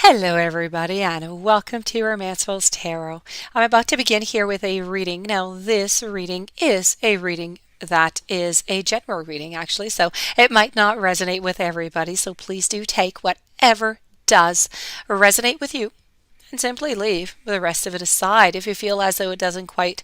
Hello, everybody, and welcome to Romanceful's Tarot. I'm about to begin here with a reading. Now, this reading is a reading that is a general reading, actually, so it might not resonate with everybody. So please do take whatever does resonate with you and simply leave the rest of it aside. If you feel as though it doesn't quite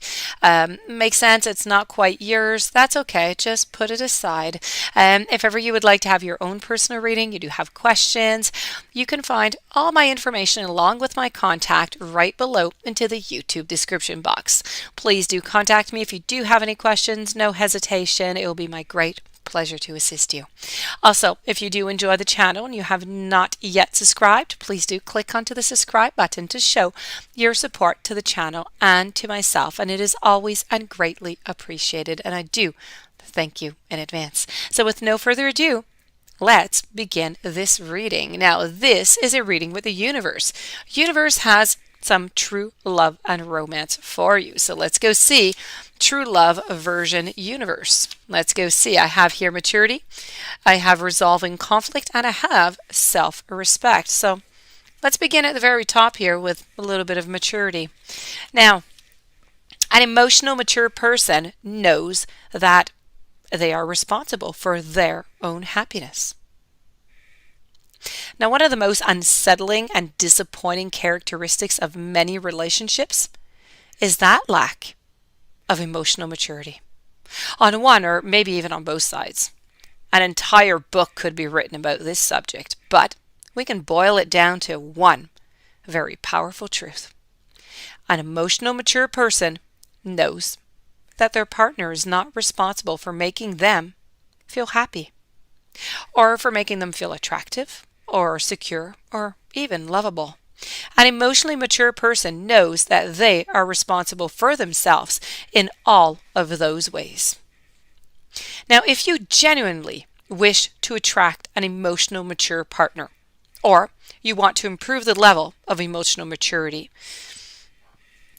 make sense, it's not quite yours, that's okay. Just put it aside. If ever you would like to have your own personal reading, you do have questions, you can find all my information along with my contact right below into the YouTube description box. Please do contact me if you do have any questions. No hesitation. It will be my great pleasure to assist you. Also, if you do enjoy the channel and you have not yet subscribed, please do click onto the subscribe button to show your support to the channel and to myself, and it is always and greatly appreciated, and I do thank you in advance. So with no further ado, let's begin this reading. Now, this is a reading with the universe. Universe has some true love and romance for you. So let's go see true love version universe. Let's go see. I have here maturity, I have resolving conflict, and I have self-respect. So let's begin at the very top here with a little bit of maturity. Now, an emotional mature person knows that they are responsible for their own happiness. Now, one of the most unsettling and disappointing characteristics of many relationships is that lack of emotional maturity. On one, or maybe even on both sides. An entire book could be written about this subject, but we can boil it down to one very powerful truth. An emotional mature person knows that their partner is not responsible for making them feel happy, or for making them feel attractive, or secure, or even lovable. An emotionally mature person knows that they are responsible for themselves in all of those ways. Now, if you genuinely wish to attract an emotional mature partner, or you want to improve the level of emotional maturity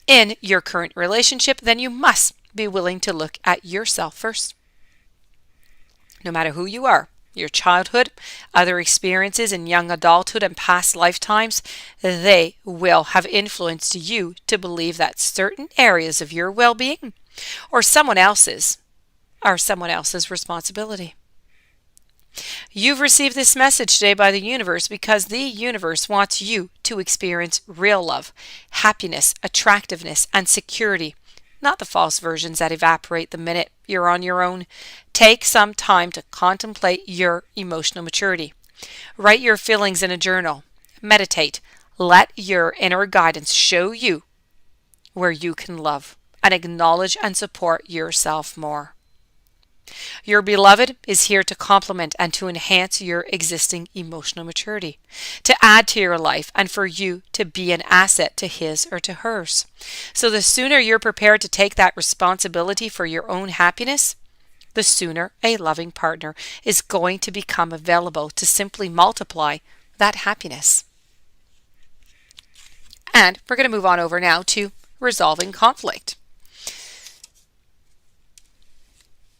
in your current relationship, then you must be willing to look at yourself first. No matter who you are, your childhood, other experiences in young adulthood, and past lifetimes, they will have influenced you to believe that certain areas of your well-being or someone else's are someone else's responsibility. You've received this message today by the universe because the universe wants you to experience real love, happiness, attractiveness, and security, not the false versions that evaporate the minute you're on your own. Take some time to contemplate your emotional maturity. Write your feelings in a journal. Meditate. Let your inner guidance show you where you can love and acknowledge and support yourself more. Your beloved is here to complement and to enhance your existing emotional maturity, to add to your life, and for you to be an asset to his or to hers. So the sooner you're prepared to take that responsibility for your own happiness, the sooner a loving partner is going to become available to simply multiply that happiness. And we're going to move on over now to resolving conflict.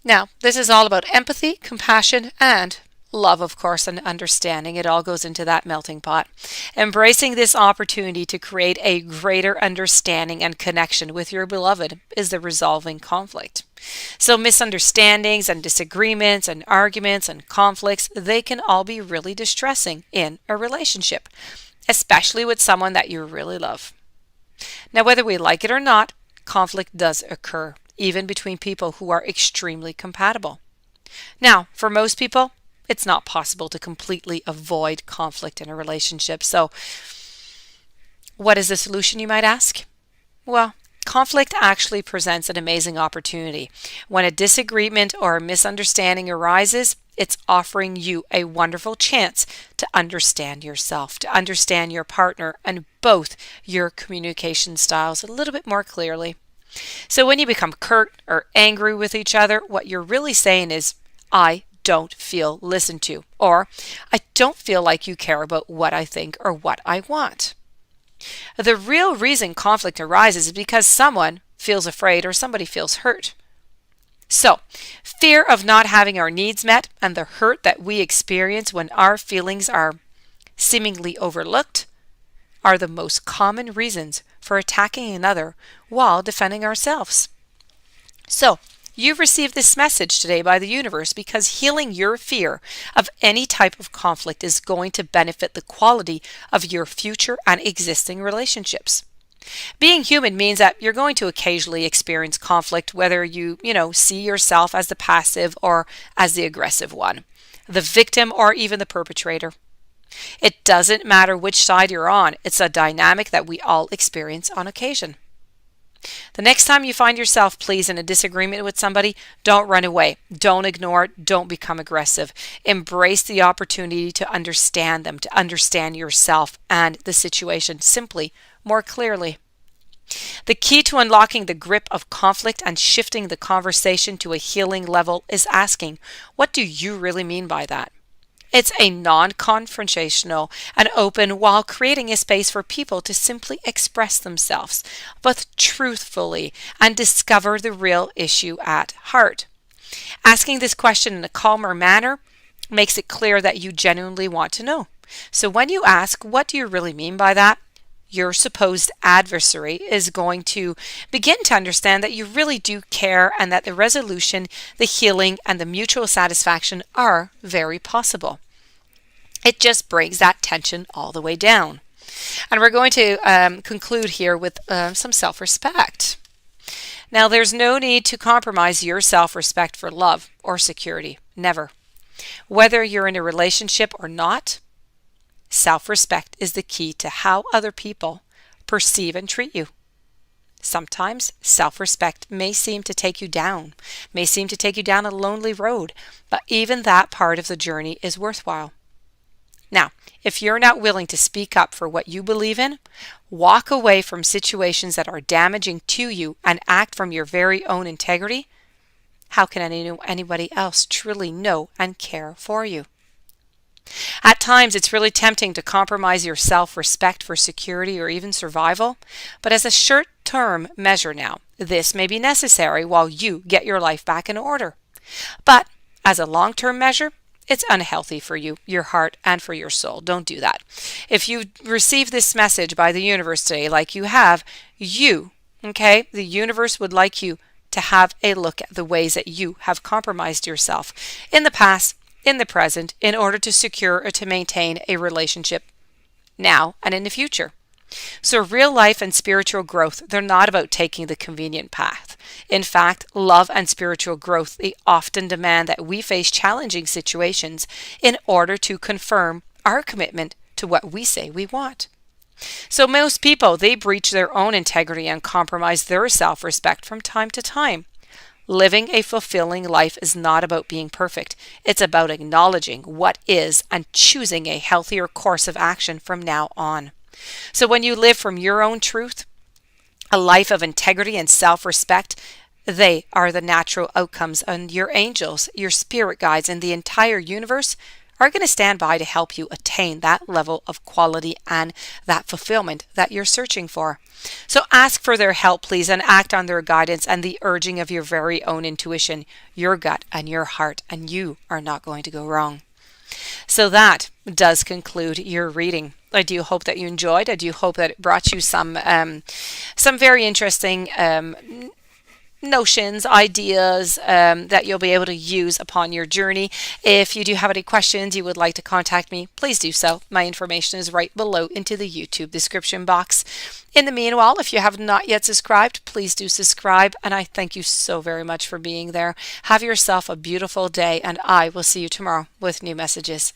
Now, this is all about empathy, compassion, and love, of course, and understanding. It all goes into that melting pot. Embracing this opportunity to create a greater understanding and connection with your beloved is the resolving conflict. So misunderstandings and disagreements and arguments and conflicts, they can all be really distressing in a relationship, especially with someone that you really love. Now, whether we like it or not, conflict does occur, even between people who are extremely compatible. Now, for most people, it's not possible to completely avoid conflict in a relationship. So, what is the solution, you might ask? Well, conflict actually presents an amazing opportunity. When a disagreement or a misunderstanding arises, it's offering you a wonderful chance to understand yourself, to understand your partner and both your communication styles a little bit more clearly. So when you become curt or angry with each other, what you're really saying is, I don't feel listened to, or I don't feel like you care about what I think or what I want. The real reason conflict arises is because someone feels afraid or somebody feels hurt. So, fear of not having our needs met and the hurt that we experience when our feelings are seemingly overlooked are the most common reasons for attacking another while defending ourselves. So, you've received this message today by the universe because healing your fear of any type of conflict is going to benefit the quality of your future and existing relationships. Being human means that you're going to occasionally experience conflict, whether you see yourself as the passive or as the aggressive one, the victim or even the perpetrator. It doesn't matter which side you're on. It's a dynamic that we all experience on occasion. The next time you find yourself, please, in a disagreement with somebody, don't run away. Don't ignore it. Don't become aggressive. Embrace the opportunity to understand them, to understand yourself and the situation simply more clearly. The key to unlocking the grip of conflict and shifting the conversation to a healing level is asking, what do you really mean by that? It's a non-confrontational and open while creating a space for people to simply express themselves, but truthfully, and discover the real issue at heart. Asking this question in a calmer manner makes it clear that you genuinely want to know. So when you ask, what do you really mean by that? Your supposed adversary is going to begin to understand that you really do care and that the resolution, the healing, and the mutual satisfaction are very possible. It just brings that tension all the way down. And we're going to conclude here with some self-respect. Now, there's no need to compromise your self-respect for love or security. Never. Whether you're in a relationship or not, self-respect is the key to how other people perceive and treat you. Sometimes self-respect may seem to take you down, a lonely road, but even that part of the journey is worthwhile. Now, if you're not willing to speak up for what you believe in, walk away from situations that are damaging to you and act from your very own integrity, how can anybody else truly know and care for you? At times, it's really tempting to compromise your self-respect for security or even survival, but as a short-term measure now, this may be necessary while you get your life back in order. But as a long-term measure, it's unhealthy for you, your heart, and for your soul. Don't do that. If you receive this message by the universe today, like you have, the universe would like you to have a look at the ways that you have compromised yourself in the past, in the present, in order to secure or to maintain a relationship now and in the future. So real life and spiritual growth, they're not about taking the convenient path. In fact, love and spiritual growth, they often demand that we face challenging situations in order to confirm our commitment to what we say we want. So most people, they breach their own integrity and compromise their self-respect from time to time. Living a fulfilling life is not about being perfect. It's about acknowledging what is and choosing a healthier course of action from now on. So when you live from your own truth, a life of integrity and self-respect, they are the natural outcomes, and your angels, your spirit guides, and the entire universe are going to stand by to help you attain that level of quality and that fulfillment that you're searching for. So ask for their help, please, and act on their guidance and the urging of your very own intuition, your gut, and your heart, and you are not going to go wrong. So that does conclude your reading. I do hope that you enjoyed. I do hope that it brought you some very interesting notions, ideas that you'll be able to use upon your journey. If you do have any questions you would like to contact me, please do so. My information is right below into the YouTube description box. In the meanwhile, if you have not yet subscribed, please do subscribe, and I thank you so very much for being there. Have yourself a beautiful day, and I will see you tomorrow with new messages.